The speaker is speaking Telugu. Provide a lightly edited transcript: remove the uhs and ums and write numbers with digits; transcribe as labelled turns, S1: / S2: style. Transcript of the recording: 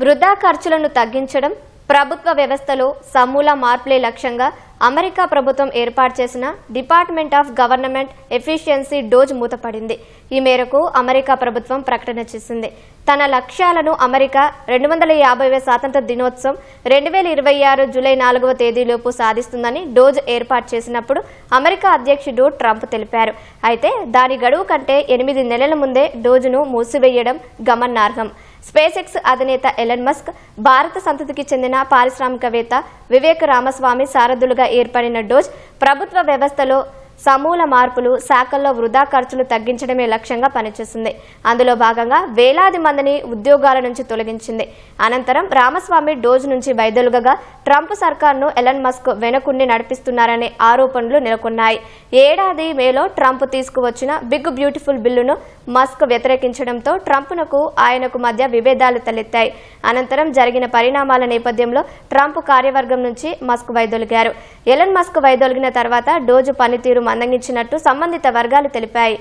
S1: వృధా ఖర్చులను తగ్గించడం, ప్రభుత్వ వ్యవస్థలో సమూల మార్పులే లక్ష్యంగా అమెరికా ప్రభుత్వం ఏర్పాటు చేసిన department of government efficiency DOGE మూతపడింది. ఈ మేరకు అమెరికా ప్రభుత్వం ప్రకటన చేసింది. తన లక్ష్యాలను అమెరికా 250వ స్వాతంత్ర దినోత్సవం 2026 జూలై 4వ తేదీలోపు సాధిస్తుందని డోజ్ ఏర్పాటు చేసినప్పుడు అమెరికా అధ్యక్షుడు ట్రంప్ తెలిపారు. అయితే దాని గడువు కంటే 8 నెలల ముందే డోజ్ను మూసివేయడం గమనార్హం. స్పేస్ ఎక్స్ అధినేత ఎలన్ మస్క్, భారత సంతతికి చెందిన పారిశ్రామికవేత్త వివేక్ రామస్వామి సారథులుగా ఏర్పడిన డోజ్ ప్రభుత్వ వ్యవస్థలో సమూల మార్పులు, శాఖల్లో వృధా ఖర్చులు తగ్గించడమే లక్ష్యంగా పనిచేసింది. అందులో భాగంగా వేలాది మందిని ఉద్యోగాల నుంచి తొలగించింది. అనంతరం రామస్వామి డోజ్ నుంచి వైదొలగగా ట్రంప్ సర్కార్ను ఎలన్ మస్క్ వెనుకుండి నడిపిస్తున్నారనే ఆరోపణలు నెలకొన్నాయి. ఏడాది మేలో ట్రంప్ తీసుకువచ్చిన బిగ్ బ్యూటిఫుల్ బిల్లును మస్క్ వ్యతిరేకించడంతో ట్రంప్నకు ఆయనకు మధ్య విభేదాలు తలెత్తాయి. అనంతరం జరిగిన పరిణామాల నేపథ్యంలో ట్రంప్ కార్యవర్గం నుంచి మస్క్ వైదొలిగారు. ఎలన్ మస్క్ వైదొలిగిన తర్వాత డోజ్ పనితీరు మందగించినట్టు సంబంధిత వర్గాలు తెలిపాయి.